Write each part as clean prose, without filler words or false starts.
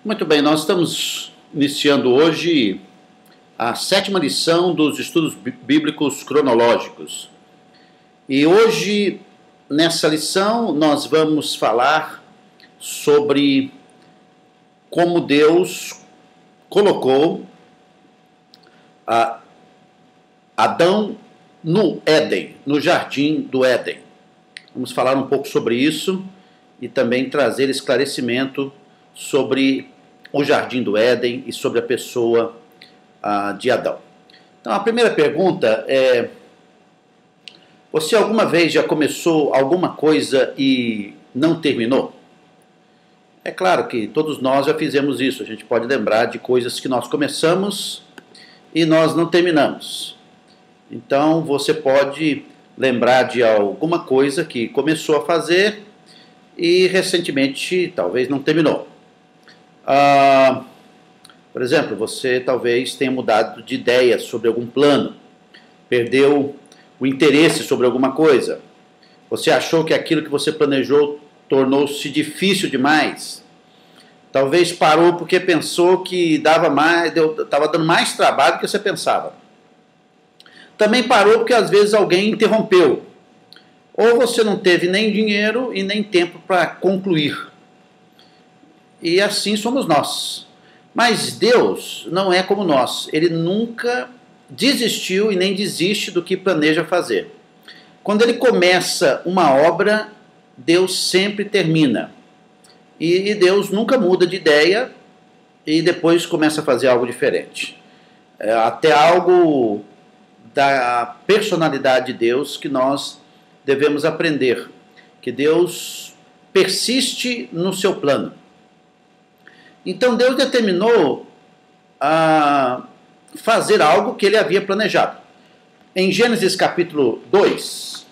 Muito bem, nós estamos iniciando hoje a 7ª lição dos estudos bíblicos cronológicos. E hoje, nessa lição, nós vamos falar sobre como Deus colocou Adão no Éden, no jardim do Éden. Vamos falar um pouco sobre isso e também trazer esclarecimento sobre o jardim do Éden e sobre a pessoa de Adão. Então, a primeira pergunta é: você alguma vez já começou alguma coisa e não terminou? É claro que todos nós já fizemos isso. A gente pode lembrar de coisas que nós começamos e nós não terminamos. Então, você pode lembrar de alguma coisa que começou a fazer e recentemente talvez não terminou. Por exemplo, você talvez tenha mudado de ideia sobre algum plano, perdeu o interesse sobre alguma coisa, você achou que aquilo que você planejou tornou-se difícil demais, talvez parou porque pensou que estava dando mais trabalho do que você pensava. Também parou porque às vezes alguém interrompeu, ou você não teve nem dinheiro e nem tempo para concluir. E assim somos nós. Mas Deus não é como nós. Ele nunca desistiu e nem desiste do que planeja fazer. Quando Ele começa uma obra, Deus sempre termina. E Deus nunca muda de ideia e depois começa a fazer algo diferente. Até algo da personalidade de Deus que nós devemos aprender. Que Deus persiste no seu plano. Então Deus determinou fazer algo que ele havia planejado. Em Gênesis capítulo 2,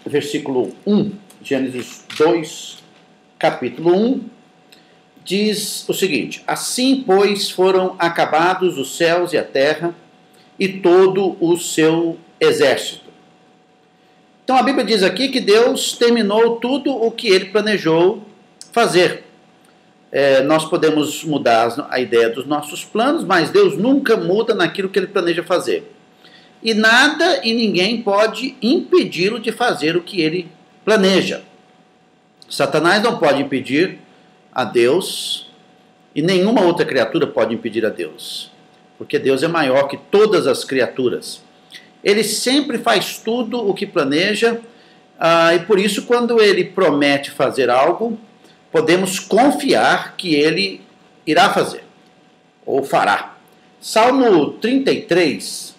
versículo 1, Gênesis 2, capítulo 1, diz o seguinte: assim, pois, foram acabados os céus e a terra e todo o seu exército. Então a Bíblia diz aqui que Deus terminou tudo o que ele planejou fazer. Nós podemos mudar a ideia dos nossos planos, mas Deus nunca muda naquilo que Ele planeja fazer. E nada e ninguém pode impedi-lo de fazer o que Ele planeja. Satanás não pode impedir a Deus e nenhuma outra criatura pode impedir a Deus, porque Deus é maior que todas as criaturas. Ele sempre faz tudo o que planeja e por isso quando Ele promete fazer algo, podemos confiar que ele irá fazer, ou fará. Salmo 33,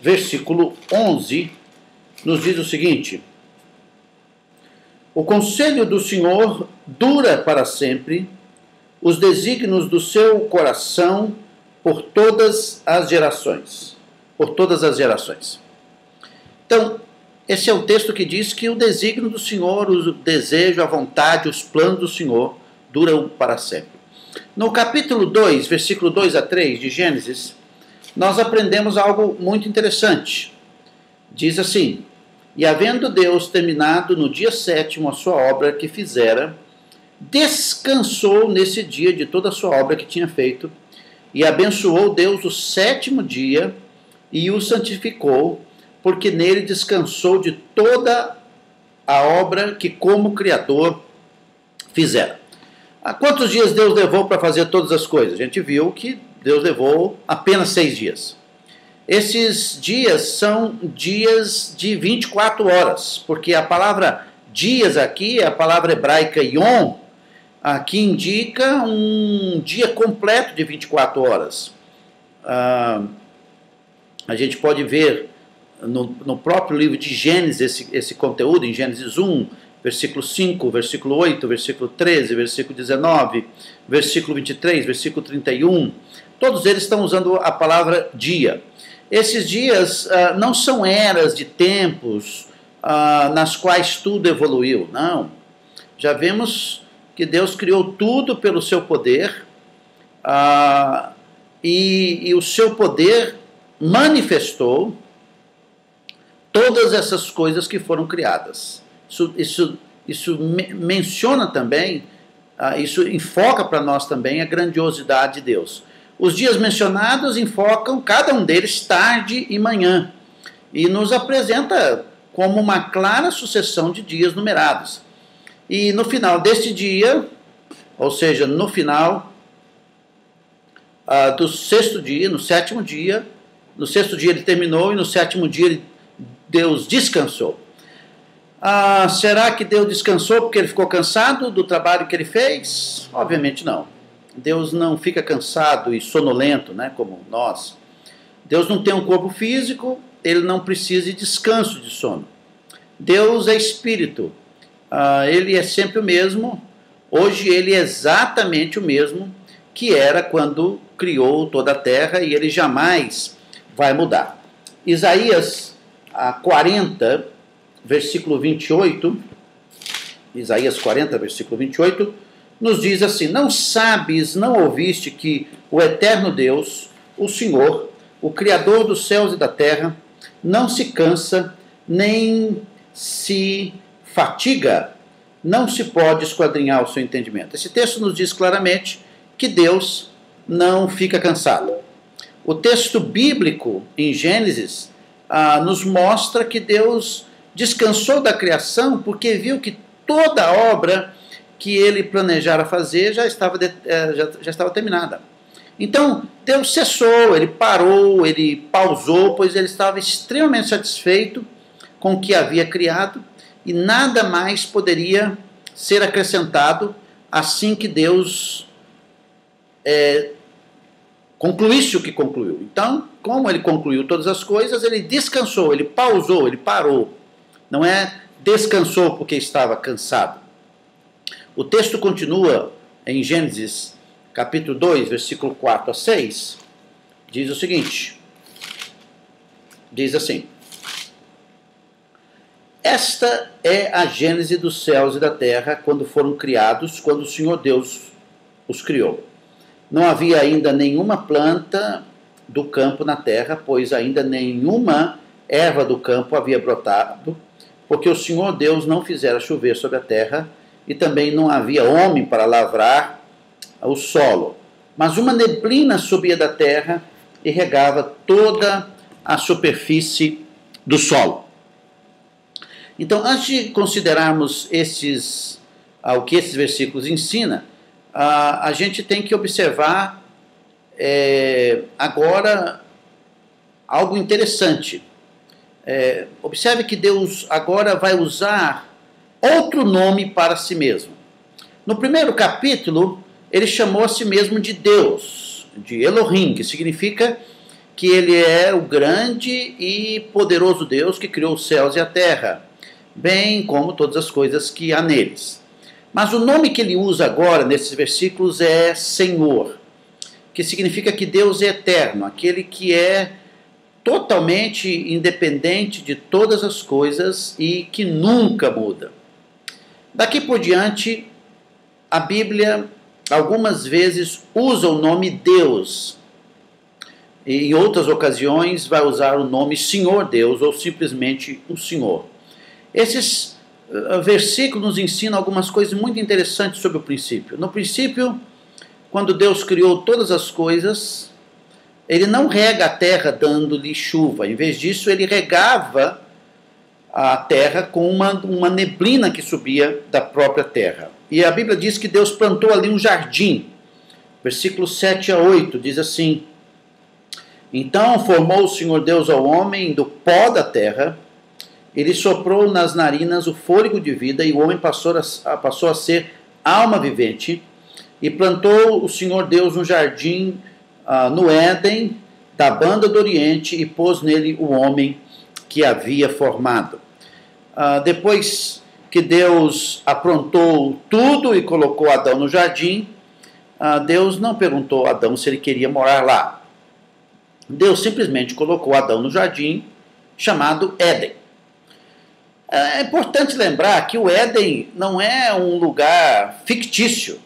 versículo 11, nos diz o seguinte: o conselho do Senhor dura para sempre, os desígnios do seu coração por todas as gerações. Por todas as gerações. Então, esse é o texto que diz que o desígnio do Senhor, o desejo, a vontade, os planos do Senhor duram para sempre. No capítulo 2, versículo 2 a 3 de Gênesis, nós aprendemos algo muito interessante. Diz assim: e havendo Deus terminado no dia 7º a sua obra que fizera, descansou nesse dia de toda a sua obra que tinha feito, e abençoou Deus o 7º dia e o santificou, porque nele descansou de toda a obra que como Criador fizera. Há quantos dias Deus levou para fazer todas as coisas? A gente viu que Deus levou apenas 6 dias. Esses dias são dias de 24 horas, porque a palavra dias aqui é a palavra hebraica yom, que indica um dia completo de 24 horas. A gente pode ver no próprio livro de Gênesis esse conteúdo, em Gênesis 1, versículo 5, versículo 8, versículo 13, versículo 19, versículo 23, versículo 31, todos eles estão usando a palavra dia. Esses dias não são eras de tempos nas quais tudo evoluiu, não. Já vemos que Deus criou tudo pelo seu poder e o seu poder manifestou todas essas coisas que foram criadas. Isso menciona também Isso enfoca para nós também a grandiosidade de Deus. Os dias mencionados enfocam cada um deles tarde e manhã e nos apresenta como uma clara sucessão de dias numerados. E no final deste dia, ou seja, no final do sexto dia, no sétimo dia, no sexto dia ele terminou e no sétimo dia Deus descansou. Será que Deus descansou porque ele ficou cansado do trabalho que ele fez? Obviamente não. Deus não fica cansado e sonolento, né, como nós. Deus não tem um corpo físico, ele não precisa de descanso de sono. Deus é espírito, ele é sempre o mesmo. Hoje ele é exatamente o mesmo que era quando criou toda a terra e ele jamais vai mudar. Isaías 40, versículo 28, Isaías 40, versículo 28, nos diz assim: não sabes, não ouviste que o eterno Deus, o Senhor, o Criador dos céus e da terra, não se cansa, nem se fatiga, não se pode esquadrinhar o seu entendimento. Esse texto nos diz claramente que Deus não fica cansado. O texto bíblico em Gênesis nos mostra que Deus descansou da criação porque viu que toda a obra que ele planejara fazer já estava terminada. Então, Deus cessou, ele parou, ele pausou, pois ele estava extremamente satisfeito com o que havia criado e nada mais poderia ser acrescentado assim que Deus concluísse o que concluiu. Então, como ele concluiu todas as coisas, ele descansou, ele pausou, ele parou. Não é descansou porque estava cansado. O texto continua em Gênesis capítulo 2, versículo 4 a 6, diz o seguinte, diz assim: esta é a gênese dos céus e da terra quando foram criados, quando o Senhor Deus os criou. Não havia ainda nenhuma planta do campo na terra, pois ainda nenhuma erva do campo havia brotado, porque o Senhor Deus não fizera chover sobre a terra, e também não havia homem para lavrar o solo. Mas uma neblina subia da terra e regava toda a superfície do solo. Então, antes de considerarmos o que esses versículos ensinam, a gente tem que observar agora algo interessante. Observe que Deus agora vai usar outro nome para si mesmo. No primeiro capítulo, ele chamou a si mesmo de Deus, de Elohim, que significa que ele é o grande e poderoso Deus que criou os céus e a terra, bem como todas as coisas que há neles. Mas o nome que ele usa agora, nesses versículos, é Senhor, que significa que Deus é eterno, aquele que é totalmente independente de todas as coisas e que nunca muda. Daqui por diante, a Bíblia algumas vezes usa o nome Deus, e em outras ocasiões vai usar o nome Senhor Deus ou simplesmente o Senhor. Esses versículos nos ensinam algumas coisas muito interessantes sobre o princípio. No princípio, quando Deus criou todas as coisas, ele não rega a terra dando-lhe chuva. Em vez disso, ele regava a terra com uma neblina que subia da própria terra. E a Bíblia diz que Deus plantou ali um jardim. Versículos 7 a 8 diz assim: então formou o Senhor Deus ao homem do pó da terra, ele soprou nas narinas o fôlego de vida, e o homem passou a ser alma vivente, e plantou o Senhor Deus um jardim no Éden, da banda do Oriente, e pôs nele o homem que havia formado. Depois que Deus aprontou tudo e colocou Adão no jardim, Deus não perguntou a Adão se ele queria morar lá. Deus simplesmente colocou Adão no jardim chamado Éden. É importante lembrar que o Éden não é um lugar fictício.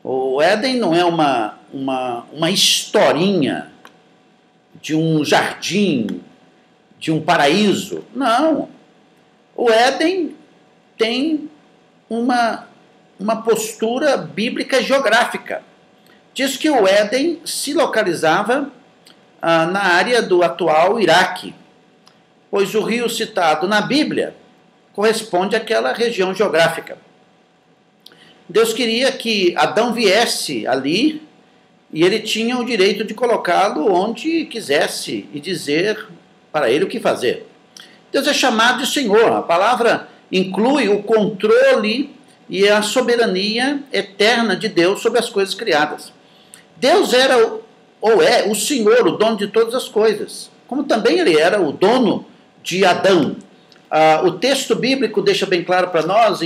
O Éden não é uma historinha de um jardim, de um paraíso. Não. O Éden tem uma uma postura bíblica geográfica. Diz que o Éden se localizava na área do atual Iraque, pois o rio citado na Bíblia corresponde àquela região geográfica. Deus queria que Adão viesse ali e ele tinha o direito de colocá-lo onde quisesse e dizer para ele o que fazer. Deus é chamado de Senhor. A palavra inclui o controle e a soberania eterna de Deus sobre as coisas criadas. Deus era ou é o Senhor, o dono de todas as coisas, como também ele era o dono de Adão. O texto bíblico deixa bem claro para nós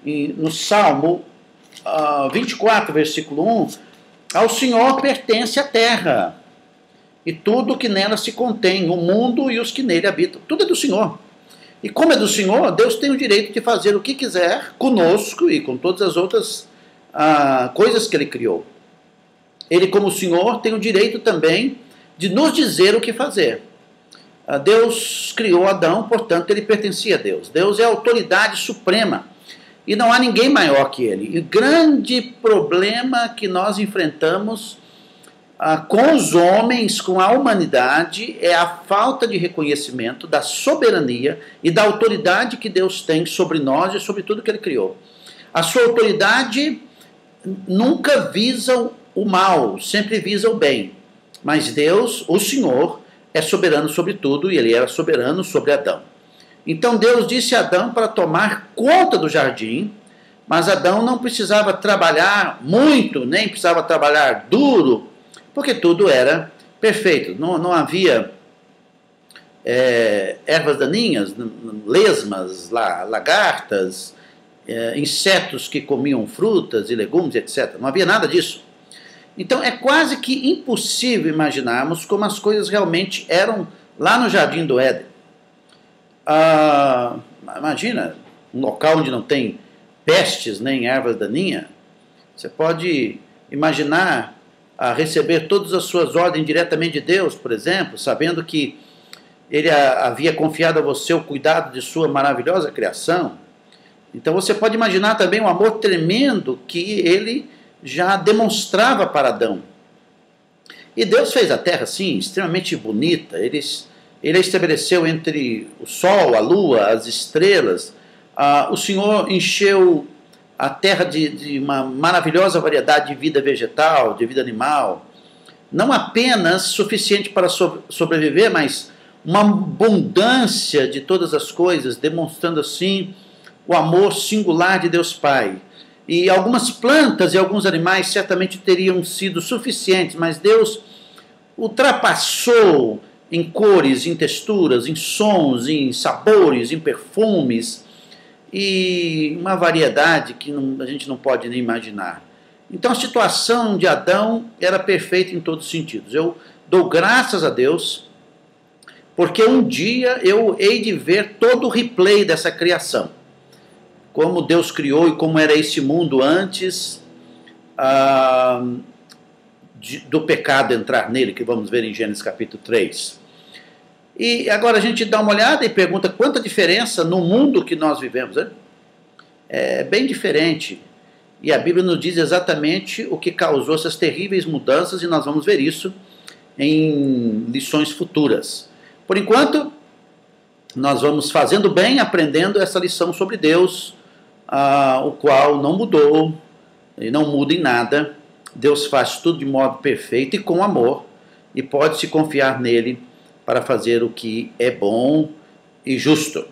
no Salmo 24, versículo 1, ao Senhor pertence a terra e tudo que nela se contém, o mundo e os que nele habitam. Tudo é do Senhor. E como é do Senhor, Deus tem o direito de fazer o que quiser conosco e com todas as outras coisas que ele criou. Ele, como Senhor, tem o direito também de nos dizer o que fazer. Deus criou Adão, portanto, ele pertencia a Deus. Deus é a autoridade suprema e não há ninguém maior que ele. E o grande problema que nós enfrentamos com os homens, com a humanidade, é a falta de reconhecimento da soberania e da autoridade que Deus tem sobre nós e sobre tudo que ele criou. A sua autoridade nunca visa o mal, sempre visa o bem. Mas Deus, o Senhor, é soberano sobre tudo e ele era soberano sobre Adão. Então Deus disse a Adão para tomar conta do jardim, mas Adão não precisava trabalhar muito, nem precisava trabalhar duro, porque tudo era perfeito. Não havia ervas daninhas, lesmas, lagartas, insetos que comiam frutas e legumes, etc. Não havia nada disso. Então é quase que impossível imaginarmos como as coisas realmente eram lá no Jardim do Éden. Imagina um local onde não tem pestes nem ervas daninhas. Você pode imaginar receber todas as suas ordens diretamente de Deus, por exemplo, sabendo que ele havia confiado a você o cuidado de sua maravilhosa criação. Então você pode imaginar também o amor tremendo que ele já demonstrava para Adão. E Deus fez a terra, sim, extremamente bonita. Ele a estabeleceu entre o sol, a lua, as estrelas. O Senhor encheu a terra de uma maravilhosa variedade de vida vegetal, de vida animal. Não apenas suficiente para sobreviver, mas uma abundância de todas as coisas, demonstrando assim o amor singular de Deus Pai. E algumas plantas e alguns animais certamente teriam sido suficientes, mas Deus ultrapassou em cores, em texturas, em sons, em sabores, em perfumes, e uma variedade que a gente não pode nem imaginar. Então a situação de Adão era perfeita em todos os sentidos. Eu dou graças a Deus, porque um dia eu hei de ver todo o replay dessa criação. Como Deus criou e como era esse mundo antes do pecado entrar nele, que vamos ver em Gênesis capítulo 3. E agora a gente dá uma olhada e pergunta quanta diferença no mundo que nós vivemos. Né? É bem diferente. E a Bíblia nos diz exatamente o que causou essas terríveis mudanças e nós vamos ver isso em lições futuras. Por enquanto, nós vamos fazendo bem, aprendendo essa lição sobre Deus, o qual não mudou e não muda em nada. Deus faz tudo de modo perfeito e com amor, e pode-se confiar nele para fazer o que é bom e justo.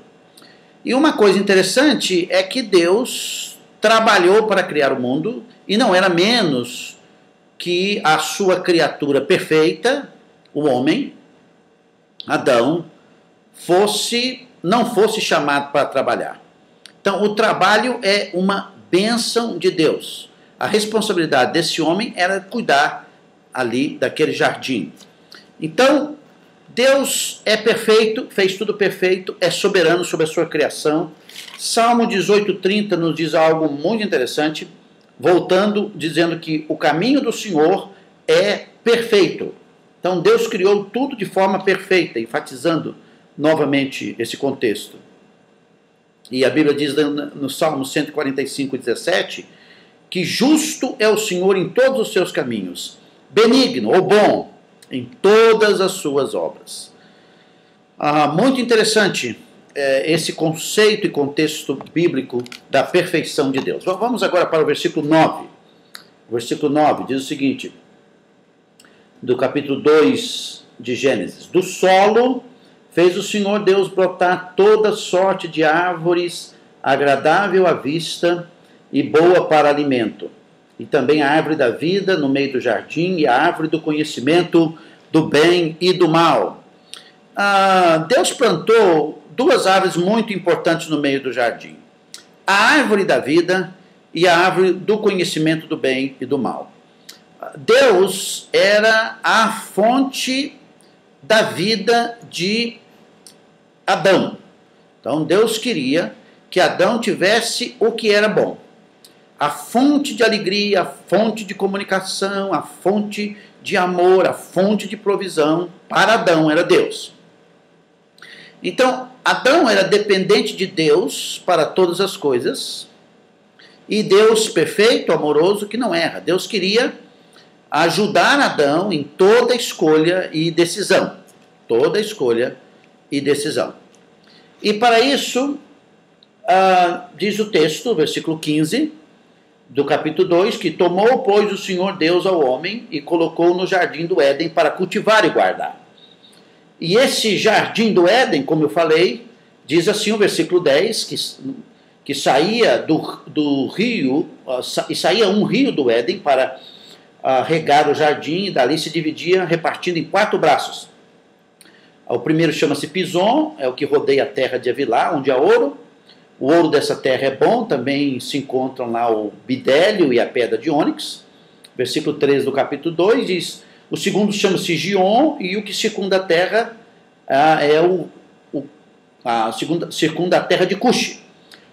E uma coisa interessante é que Deus trabalhou para criar o mundo e não era menos que a sua criatura perfeita, o homem, Adão, não fosse chamado para trabalhar. Então, o trabalho é uma bênção de Deus. A responsabilidade desse homem era cuidar ali daquele jardim. Então, Deus é perfeito, fez tudo perfeito, é soberano sobre a sua criação. Salmo 18:30 nos diz algo muito interessante, voltando, dizendo que o caminho do Senhor é perfeito. Então, Deus criou tudo de forma perfeita, enfatizando novamente esse contexto. E a Bíblia diz no Salmo 145, 17, que justo é o Senhor em todos os seus caminhos, benigno ou bom em todas as suas obras. Muito interessante esse conceito e contexto bíblico da perfeição de Deus. Vamos agora para o versículo 9. O versículo 9 diz o seguinte, do capítulo 2 de Gênesis: do solo fez o Senhor Deus brotar toda sorte de árvores agradável à vista e boa para alimento, e também a árvore da vida no meio do jardim e a árvore do conhecimento do bem e do mal. Deus plantou duas árvores muito importantes no meio do jardim: a árvore da vida e a árvore do conhecimento do bem e do mal. Deus era a fonte da vida de Adão. Então Deus queria que Adão tivesse o que era bom. A fonte de alegria, a fonte de comunicação, a fonte de amor, a fonte de provisão para Adão era Deus. Então, Adão era dependente de Deus para todas as coisas, e Deus perfeito, amoroso, que não erra. Deus queria ajudar Adão em toda escolha e decisão. Toda escolha e decisão. E para isso, diz o texto, versículo 15, do capítulo 2, que tomou, pois, o Senhor Deus ao homem e colocou no jardim do Éden para cultivar e guardar. E esse jardim do Éden, como eu falei, diz assim o versículo 10, que saía do rio, e saía um rio do Éden para regar o jardim, e dali se dividia, repartindo em 4 braços. O primeiro chama-se Pison, é o que rodeia a terra de Havilá, onde há ouro. O ouro dessa terra é bom, também se encontram lá o bidélio e a pedra de ônix. Versículo 13 do capítulo 2 diz: o segundo chama-se Gion, e o que circunda a terra circunda a terra de Cuxi.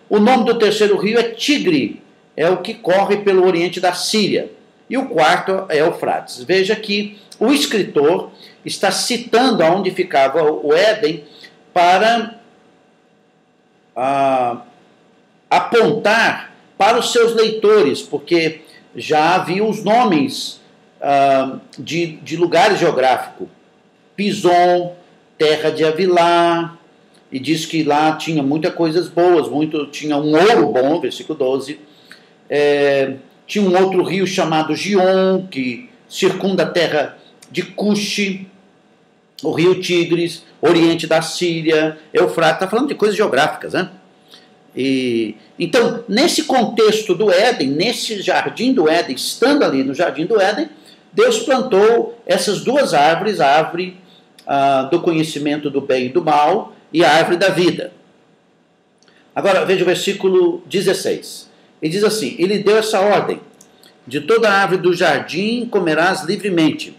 O nome do terceiro rio é Tigre, é o que corre pelo oriente da Síria. E o quarto é Eufrates. Veja que o escritor está citando aonde ficava o Éden para apontar para os seus leitores, porque já havia os nomes de lugares geográficos. Pison, terra de Havilá, e diz que lá tinha muitas coisas boas, tinha um ouro bom, versículo 12. Tinha um outro rio chamado Gion, que circunda a terra de Cuxi, o rio Tigres, oriente da Síria, Eufrates, está falando de coisas geográficas, né? Então, nesse contexto do Éden, nesse jardim do Éden, estando ali no jardim do Éden, Deus plantou essas duas árvores, a árvore do conhecimento do bem e do mal e a árvore da vida. Agora, veja o versículo 16. Ele diz assim: ele deu essa ordem: de toda árvore do jardim comerás livremente,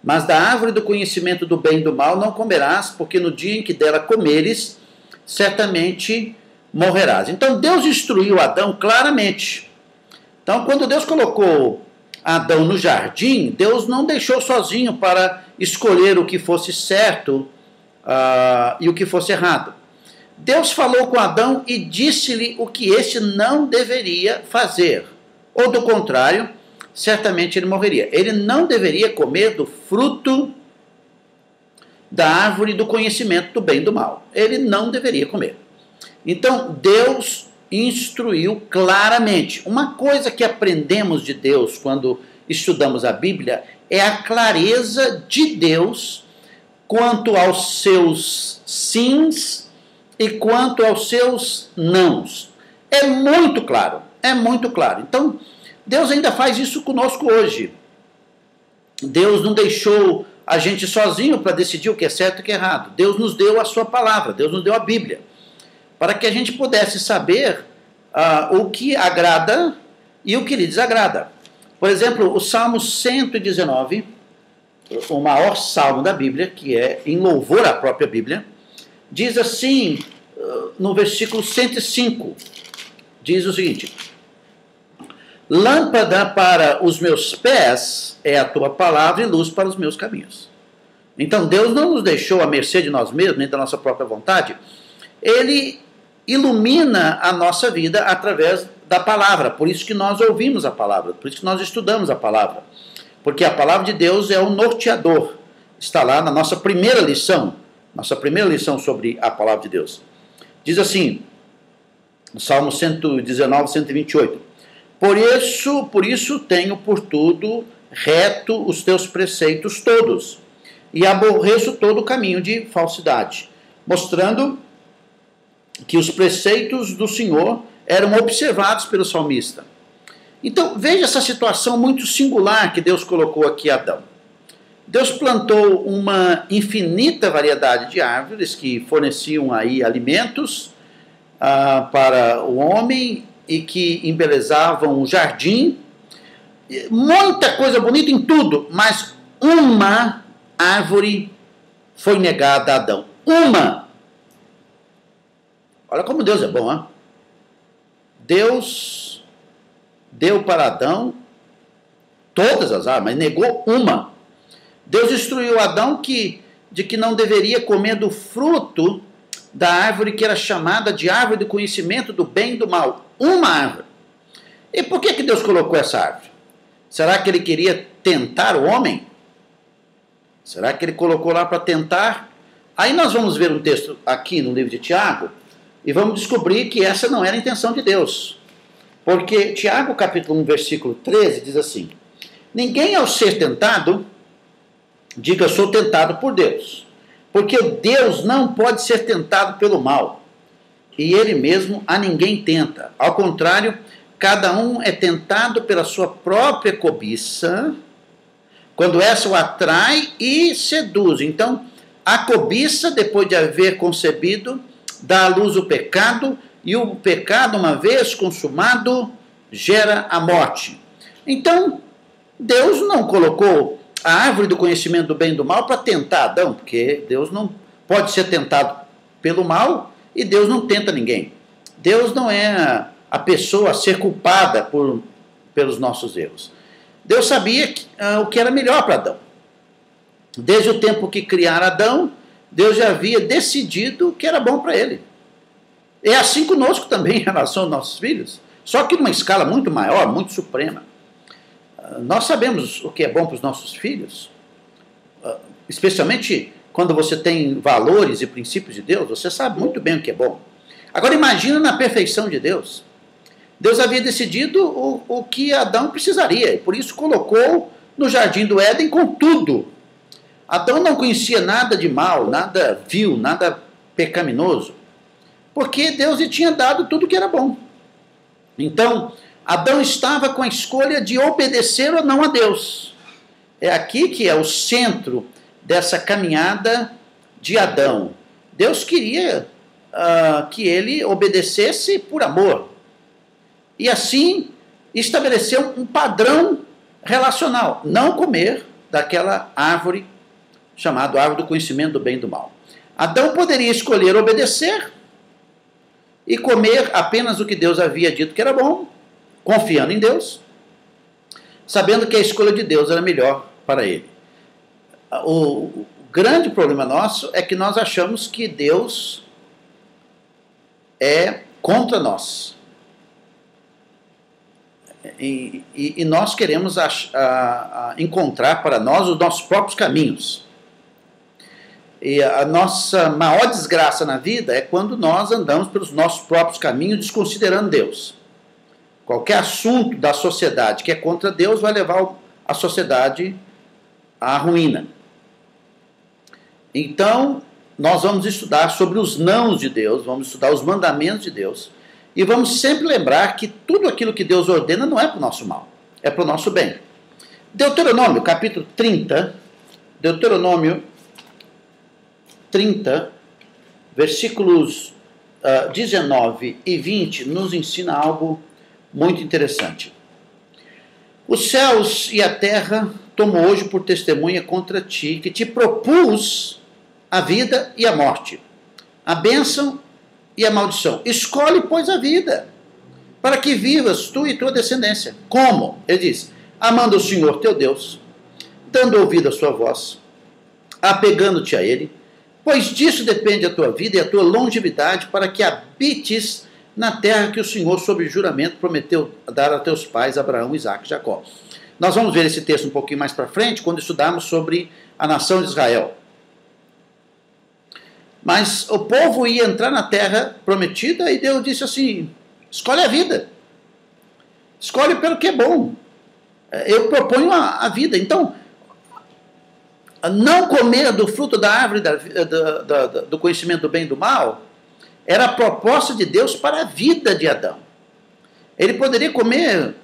mas da árvore do conhecimento do bem e do mal não comerás, porque no dia em que dela comeres, certamente morrerás. Então Deus instruiu Adão claramente. Então, quando Deus colocou Adão no jardim, Deus não deixou sozinho para escolher o que fosse certo e o que fosse errado. Deus falou com Adão e disse-lhe o que este não deveria fazer. Ou do contrário, certamente ele morreria. Ele não deveria comer do fruto da árvore do conhecimento do bem e do mal. Ele não deveria comer. Então, Deus instruiu claramente. Uma coisa que aprendemos de Deus quando estudamos a Bíblia é a clareza de Deus quanto aos seus sims e quanto aos seus nãos. É muito claro, é muito claro. Então, Deus ainda faz isso conosco hoje. Deus não deixou a gente sozinho para decidir o que é certo e o que é errado. Deus nos deu a sua palavra, Deus nos deu a Bíblia, para que a gente pudesse saber o que agrada e o que lhe desagrada. Por exemplo, o Salmo 119, o maior salmo da Bíblia, que é em louvor à própria Bíblia, diz assim, no versículo 105, diz o seguinte: lâmpada para os meus pés é a tua palavra e luz para os meus caminhos. Então Deus não nos deixou à mercê de nós mesmos, nem da nossa própria vontade. Ele ilumina a nossa vida através da palavra. Por isso que nós ouvimos a palavra, por isso que nós estudamos a palavra. Porque a palavra de Deus é o norteador. Está lá na nossa primeira lição sobre a palavra de Deus. Diz assim, no Salmo 119, 128. Por isso tenho por tudo reto os teus preceitos todos, e aborreço todo o caminho de falsidade. Mostrando que os preceitos do Senhor eram observados pelo salmista. Então, veja essa situação muito singular que Deus colocou aqui a Adão. Deus plantou uma infinita variedade de árvores que forneciam aí alimentos para o homem e que embelezavam o jardim. Muita coisa bonita em tudo, mas uma árvore foi negada a Adão. Uma! Olha como Deus é bom, hein? Deus deu para Adão todas as árvores, mas negou uma. Deus instruiu Adão de que não deveria comer do fruto da árvore que era chamada de árvore do conhecimento do bem e do mal. Uma árvore. E por que Deus colocou essa árvore? Será que ele queria tentar o homem? Será que ele colocou lá para tentar? Aí nós vamos ver um texto aqui no livro de Tiago e vamos descobrir que essa não era a intenção de Deus. Porque Tiago, capítulo 1, versículo 13, diz assim: ninguém ao ser tentado, diga, sou tentado por Deus. Porque Deus não pode ser tentado pelo mal. E ele mesmo a ninguém tenta. Ao contrário, cada um é tentado pela sua própria cobiça, quando essa o atrai e seduz. Então, a cobiça, depois de haver concebido, dá à luz o pecado, e o pecado, uma vez consumado, gera a morte. Então, Deus não colocou a árvore do conhecimento do bem e do mal para tentar Adão, porque Deus não pode ser tentado pelo mal e Deus não tenta ninguém. Deus não é a pessoa a ser culpada pelos nossos erros. Deus sabia o que era melhor para Adão. Desde o tempo que criara Adão, Deus já havia decidido o que era bom para ele. É assim conosco também em relação aos nossos filhos, só que numa escala muito maior, muito suprema. Nós sabemos o que é bom para os nossos filhos, especialmente quando você tem valores e princípios de Deus, você sabe muito bem o que é bom. Agora imagina na perfeição de Deus. Deus havia decidido o que Adão precisaria, e por isso colocou no jardim do Éden com tudo. Adão não conhecia nada de mal, nada vil, nada pecaminoso, porque Deus lhe tinha dado tudo que era bom. Então, Adão estava com a escolha de obedecer ou não a Deus. É aqui que é o centro dessa caminhada de Adão. Deus queria que ele obedecesse por amor. E assim estabeleceu um padrão relacional. Não comer daquela árvore chamada árvore do conhecimento do bem e do mal. Adão poderia escolher obedecer e comer apenas o que Deus havia dito que era bom, confiando em Deus, sabendo que a escolha de Deus era melhor para ele. O grande problema nosso é que nós achamos que Deus é contra nós. E nós queremos encontrar para nós os nossos próprios caminhos. E a nossa maior desgraça na vida é quando nós andamos pelos nossos próprios caminhos, desconsiderando Deus. Qualquer assunto da sociedade que é contra Deus vai levar a sociedade à ruína. Então, nós vamos estudar sobre os nãos de Deus, vamos estudar os mandamentos de Deus, e vamos sempre lembrar que tudo aquilo que Deus ordena não é para o nosso mal, é para o nosso bem. Deuteronômio, capítulo 30, Deuteronômio 30, versículos 19 e 20, nos ensina algo muito interessante. Os céus e a terra tomo hoje por testemunha contra ti, que te propus a vida e a morte, a bênção e a maldição. Escolhe, pois, a vida, para que vivas tu e tua descendência. Como? Ele diz, amando o Senhor teu Deus, dando ouvido à sua voz, apegando-te a Ele, Pois disso depende a tua vida e a tua longevidade, para que habites na terra que o Senhor, sob juramento, prometeu dar a teus pais, Abraão, Isaque e Jacó. Nós vamos ver esse texto um pouquinho mais para frente, quando estudarmos sobre a nação de Israel. Mas o povo ia entrar na terra prometida e Deus disse assim, escolhe a vida. Escolhe pelo que é bom. Eu proponho a vida. Então, não comer do fruto da árvore do conhecimento do bem e do mal era a proposta de Deus para a vida de Adão. Ele poderia comer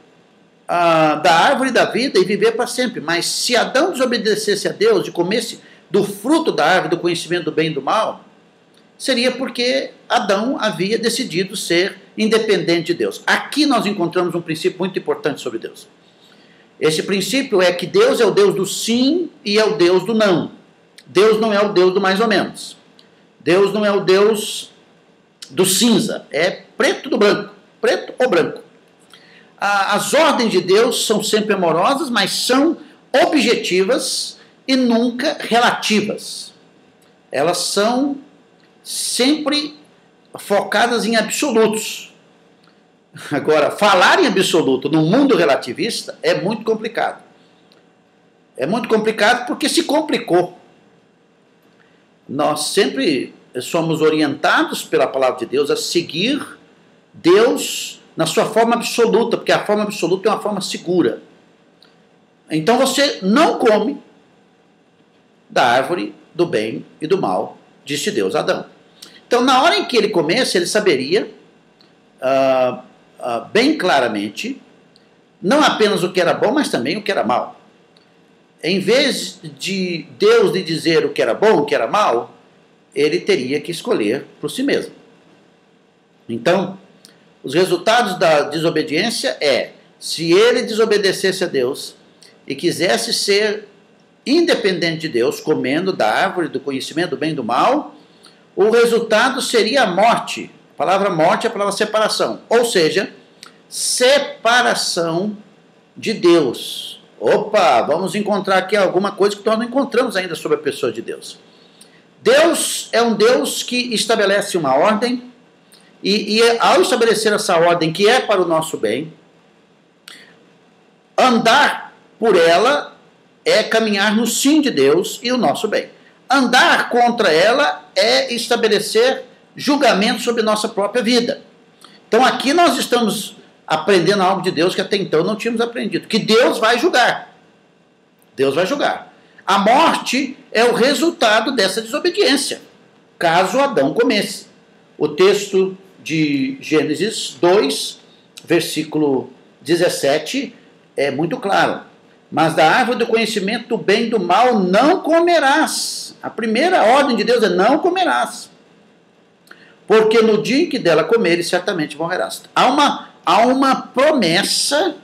da árvore da vida e viver para sempre, mas se Adão desobedecesse a Deus e comesse do fruto da árvore do conhecimento do bem e do mal, seria porque Adão havia decidido ser independente de Deus. Aqui nós encontramos um princípio muito importante sobre Deus. Esse princípio é que Deus é o Deus do sim e é o Deus do não. Deus não é o Deus do mais ou menos. Deus não é o Deus do cinza. É preto do branco. Preto ou branco. As ordens de Deus são sempre amorosas, mas são objetivas e nunca relativas. Elas são sempre focadas em absolutos. Agora, falar em absoluto no mundo relativista é muito complicado. É muito complicado porque se complicou. Nós sempre somos orientados pela palavra de Deus a seguir Deus na sua forma absoluta, porque a forma absoluta é uma forma segura. Então você não come da árvore do bem e do mal, disse Deus a Adão. Então, na hora em que ele comesse, ele saberia bem claramente, não apenas o que era bom, mas também o que era mal. Em vez de Deus lhe dizer o que era bom, o que era mal, ele teria que escolher por si mesmo. Então, os resultados da desobediência se ele desobedecesse a Deus e quisesse ser independente de Deus, comendo da árvore do conhecimento do bem e do mal, o resultado seria a morte. A palavra morte é a palavra separação. Ou seja, separação de Deus. Opa, vamos encontrar aqui alguma coisa que nós não encontramos ainda sobre a pessoa de Deus. Deus é um Deus que estabelece uma ordem e ao estabelecer essa ordem que é para o nosso bem, andar por ela é caminhar no sim de Deus e o nosso bem. Andar contra ela é estabelecer julgamento sobre nossa própria vida. Então aqui nós estamos aprendendo algo de Deus que até então não tínhamos aprendido, que Deus vai julgar. Deus vai julgar. A morte é o resultado dessa desobediência, caso Adão comesse. O texto de Gênesis 2, versículo 17, é muito claro. Mas da árvore do conhecimento do bem e do mal não comerás. A primeira ordem de Deus é não comerás. Porque no dia em que dela comeres, certamente morrerás. Há uma promessa,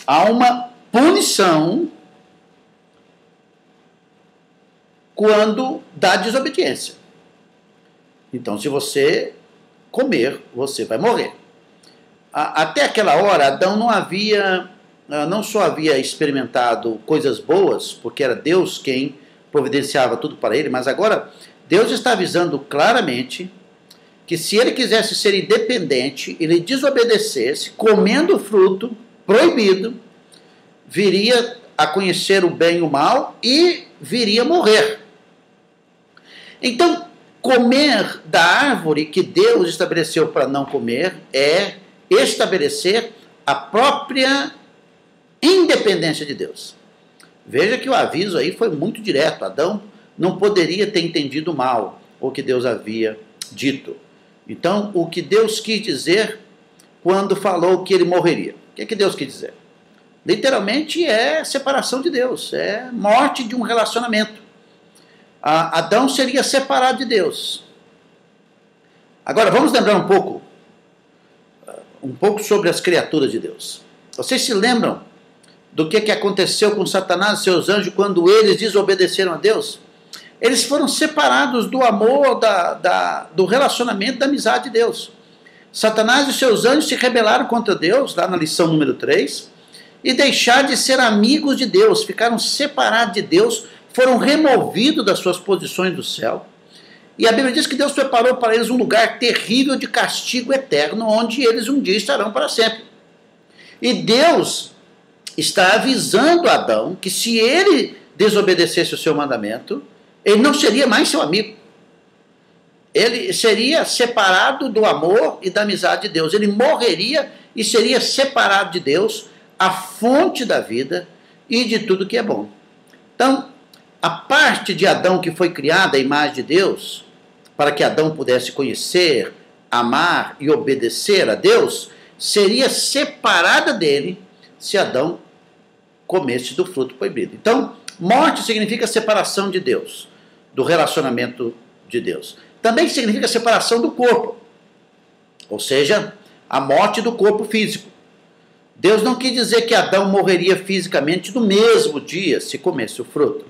há uma punição quando dá desobediência. Então, se você comer, você vai morrer. Até aquela hora, Adão não só havia experimentado coisas boas, porque era Deus quem providenciava tudo para ele, mas agora Deus está avisando claramente que se ele quisesse ser independente, ele desobedecesse, comendo o fruto proibido, viria a conhecer o bem e o mal e viria a morrer. Então, comer da árvore que Deus estabeleceu para não comer é estabelecer a própria independência de Deus. Veja que o aviso aí foi muito direto. Adão não poderia ter entendido mal o que Deus havia dito. Então, o que Deus quis dizer quando falou que ele morreria? O que Deus quis dizer? Literalmente é separação de Deus, é morte de um relacionamento. Adão seria separado de Deus. Agora, vamos lembrar um pouco sobre as criaturas de Deus. Vocês se lembram do que aconteceu com Satanás e seus anjos quando eles desobedeceram a Deus? Eles foram separados do amor, do relacionamento, da amizade de Deus. Satanás e seus anjos se rebelaram contra Deus, lá na lição número 3, e deixaram de ser amigos de Deus, ficaram separados de Deus, foram removidos das suas posições do céu. E a Bíblia diz que Deus preparou para eles um lugar terrível de castigo eterno, onde eles um dia estarão para sempre. E Deus está avisando Adão que se ele desobedecesse o seu mandamento, ele não seria mais seu amigo. Ele seria separado do amor e da amizade de Deus. Ele morreria e seria separado de Deus, a fonte da vida e de tudo que é bom. Então, a parte de Adão que foi criada à imagem de Deus, para que Adão pudesse conhecer, amar e obedecer a Deus, seria separada dele se Adão comesse do fruto proibido. Então, morte significa separação de Deus, do relacionamento de Deus. Também significa separação do corpo, ou seja, a morte do corpo físico. Deus não quis dizer que Adão morreria fisicamente no mesmo dia se comesse o fruto.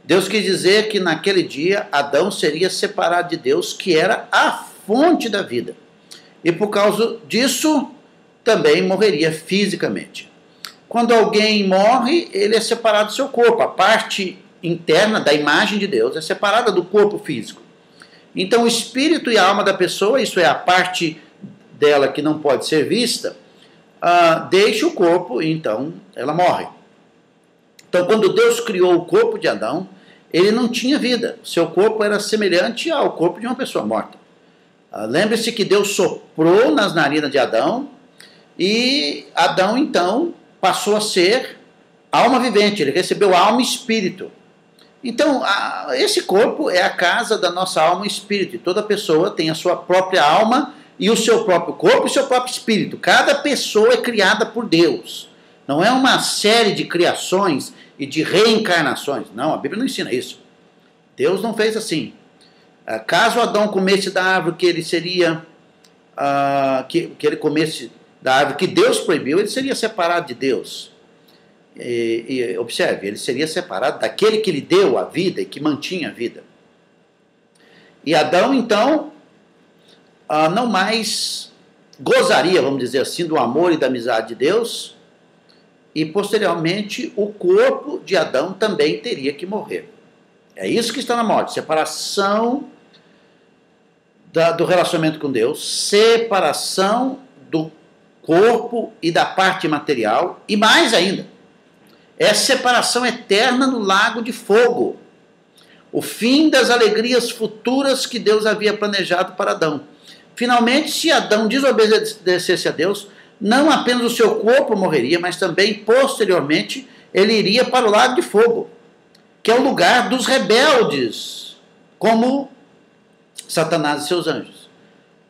Deus quis dizer que naquele dia Adão seria separado de Deus, que era a fonte da vida. E por causa disso, também morreria fisicamente. Quando alguém morre, ele é separado do seu corpo. A parte interna da imagem de Deus é separada do corpo físico. Então o espírito e a alma da pessoa, isso é a parte dela que não pode ser vista, deixa o corpo e então ela morre. Então quando Deus criou o corpo de Adão, ele não tinha vida. Seu corpo era semelhante ao corpo de uma pessoa morta. Lembre-se que Deus soprou nas narinas de Adão e Adão então passou a ser alma vivente. Ele recebeu alma e espírito. Então, esse corpo é a casa da nossa alma e espírito. E toda pessoa tem a sua própria alma e o seu próprio corpo e o seu próprio espírito. Cada pessoa é criada por Deus. Não é uma série de criações e de reencarnações. Não, a Bíblia não ensina isso. Deus não fez assim. Caso Adão comesse da árvore que ele seria... que ele comesse da árvore que Deus proibiu, ele seria separado de Deus. E observe, ele seria separado daquele que lhe deu a vida e que mantinha a vida. E Adão, então, não mais gozaria, vamos dizer assim, do amor e da amizade de Deus, e posteriormente o corpo de Adão também teria que morrer. É isso que está na morte, separação do relacionamento com Deus, separação do corpo e da parte material, e mais ainda, é separação eterna no lago de fogo. O fim das alegrias futuras que Deus havia planejado para Adão. Finalmente, se Adão desobedecesse a Deus, não apenas o seu corpo morreria, mas também, posteriormente, ele iria para o lago de fogo, que é o lugar dos rebeldes, como Satanás e seus anjos.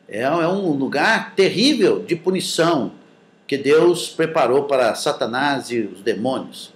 É um lugar terrível de punição que Deus preparou para Satanás e os demônios.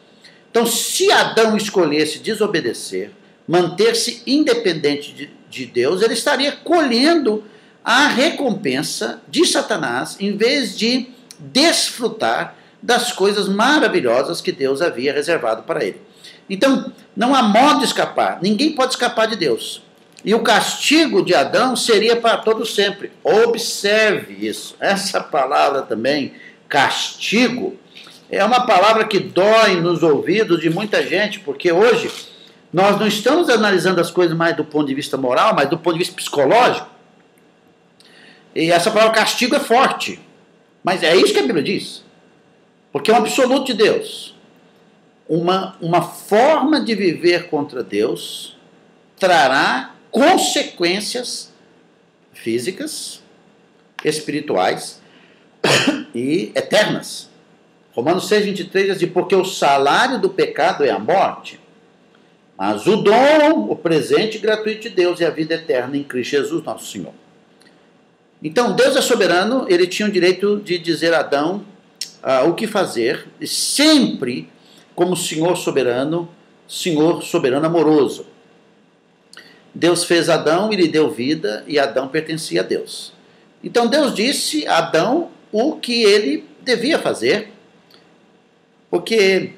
Então, se Adão escolhesse desobedecer, manter-se independente de Deus, ele estaria colhendo a recompensa de Satanás, em vez de desfrutar das coisas maravilhosas que Deus havia reservado para ele. Então, não há modo de escapar. Ninguém pode escapar de Deus. E o castigo de Adão seria para todo sempre. Observe isso. Essa palavra também, castigo, é uma palavra que dói nos ouvidos de muita gente, porque hoje nós não estamos analisando as coisas mais do ponto de vista moral, mas do ponto de vista psicológico. E essa palavra castigo é forte. Mas é isso que a Bíblia diz. Porque é um absoluto de Deus. Uma forma de viver contra Deus trará consequências físicas, espirituais e eternas. Romanos 6,23 diz, porque o salário do pecado é a morte, mas o dom, o presente gratuito de Deus é a vida eterna em Cristo Jesus, nosso Senhor. Então, Deus é soberano, ele tinha o direito de dizer a Adão o que fazer, e sempre como Senhor soberano amoroso. Deus fez Adão e lhe deu vida, e Adão pertencia a Deus. Então, Deus disse a Adão o que ele devia fazer, porque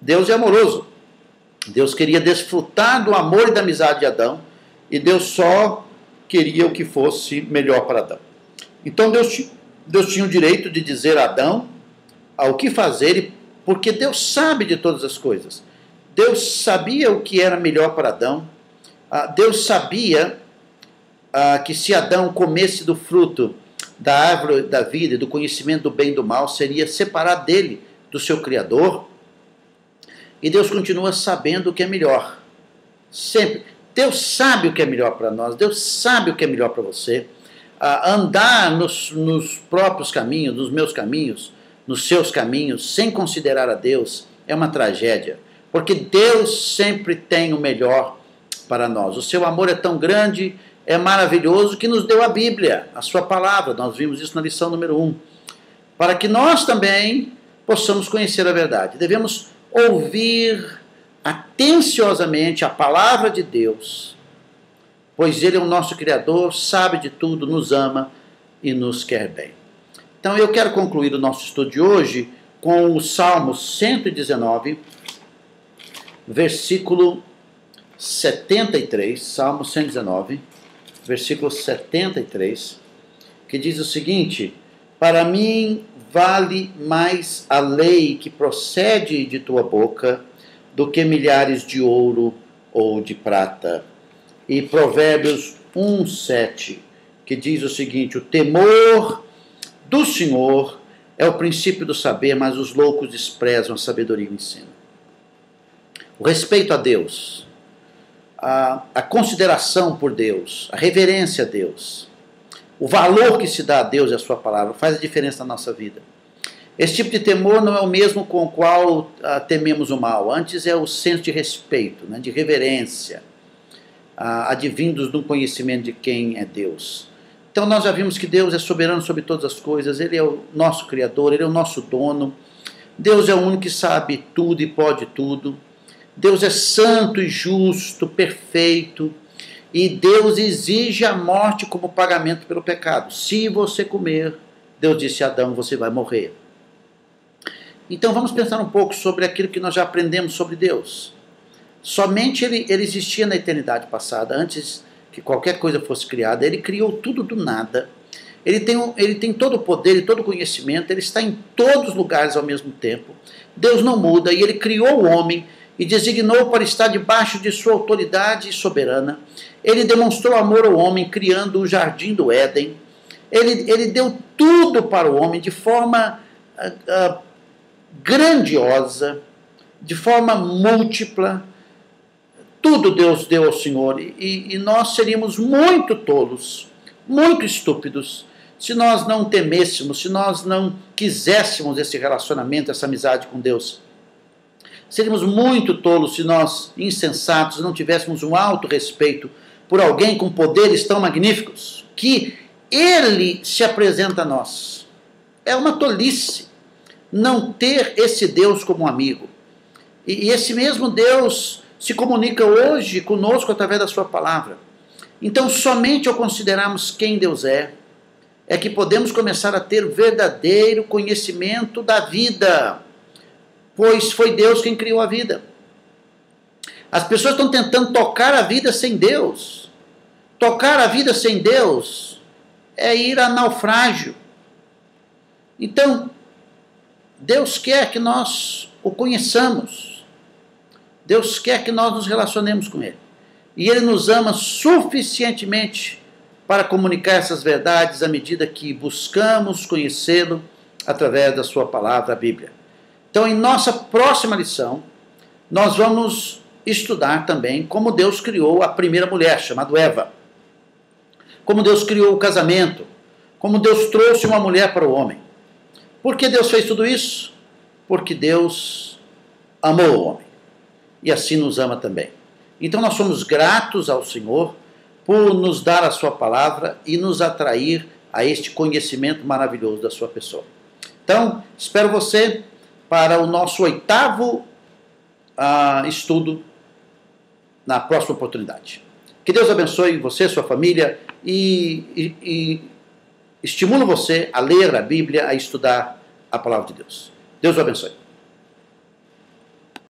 Deus é amoroso. Deus queria desfrutar do amor e da amizade de Adão, e Deus só queria o que fosse melhor para Adão. Então Deus tinha o direito de dizer a Adão o que fazer, porque Deus sabe de todas as coisas. Deus sabia o que era melhor para Adão. Deus sabia que se Adão comesse do fruto da árvore da vida e do conhecimento do bem e do mal, seria separado dele, do seu Criador. E Deus continua sabendo o que é melhor. Sempre. Deus sabe o que é melhor para nós. Deus sabe o que é melhor para você. Andar nos próprios caminhos, nos meus caminhos, nos seus caminhos, sem considerar a Deus, é uma tragédia. Porque Deus sempre tem o melhor para nós. O seu amor é tão grande, é maravilhoso, que nos deu a Bíblia, a sua palavra. Nós vimos isso na lição número 1. Para que nós também possamos conhecer a verdade. Devemos ouvir atenciosamente a palavra de Deus, pois Ele é o nosso Criador, sabe de tudo, nos ama e nos quer bem. Então eu quero concluir o nosso estudo de hoje com o Salmo 119, versículo 73, Salmo 119, versículo 73, que diz o seguinte: para mim vale mais a lei que procede de tua boca do que milhares de ouro ou de prata. E Provérbios 1:7, que diz o seguinte: o temor do Senhor é o princípio do saber, mas os loucos desprezam a sabedoria e o ensino. O respeito a Deus, a consideração por Deus, a reverência a Deus, o valor que se dá a Deus e a sua palavra faz a diferença na nossa vida. Esse tipo de temor não é o mesmo com o qual tememos o mal. Antes é o senso de respeito, né, de reverência, advindos do conhecimento de quem é Deus. Então nós já vimos que Deus é soberano sobre todas as coisas. Ele é o nosso Criador, Ele é o nosso dono. Deus é o único que sabe tudo e pode tudo. Deus é santo e justo, perfeito. E Deus exige a morte como pagamento pelo pecado. Se você comer, Deus disse a Adão, você vai morrer. Então vamos pensar um pouco sobre aquilo que nós já aprendemos sobre Deus. Somente ele existia na eternidade passada, antes que qualquer coisa fosse criada. Ele criou tudo do nada. Ele tem todo o poder e todo o conhecimento. Ele está em todos os lugares ao mesmo tempo. Deus não muda, e Ele criou o homem e designou para estar debaixo de sua autoridade soberana. Ele demonstrou amor ao homem, criando o jardim do Éden. Ele deu tudo para o homem de forma grandiosa, de forma múltipla. Tudo Deus deu ao Senhor, e nós seríamos muito tolos, muito estúpidos, se nós não temêssemos, se nós não quiséssemos esse relacionamento, essa amizade com Deus. Seríamos muito tolos se nós, insensatos, não tivéssemos um alto respeito por alguém com poderes tão magníficos, que Ele se apresenta a nós. É uma tolice não ter esse Deus como amigo. E esse mesmo Deus se comunica hoje conosco através da sua palavra. Então, somente ao considerarmos quem Deus é que podemos começar a ter verdadeiro conhecimento da vida, pois foi Deus quem criou a vida. As pessoas estão tentando tocar a vida sem Deus. Tocar a vida sem Deus é ir a naufrágio. Então, Deus quer que nós o conheçamos. Deus quer que nós nos relacionemos com Ele. E Ele nos ama suficientemente para comunicar essas verdades à medida que buscamos conhecê-lo através da sua palavra, a Bíblia. Então, em nossa próxima lição, nós vamos estudar também como Deus criou a primeira mulher, chamada Eva. Como Deus criou o casamento. Como Deus trouxe uma mulher para o homem. Por que Deus fez tudo isso? Porque Deus amou o homem. E assim nos ama também. Então nós somos gratos ao Senhor por nos dar a sua palavra e nos atrair a este conhecimento maravilhoso da sua pessoa. Então, espero você para o nosso 8º estudo na próxima oportunidade. Que Deus abençoe você, sua família, e estimule você a ler a Bíblia, a estudar a palavra de Deus. Deus o abençoe.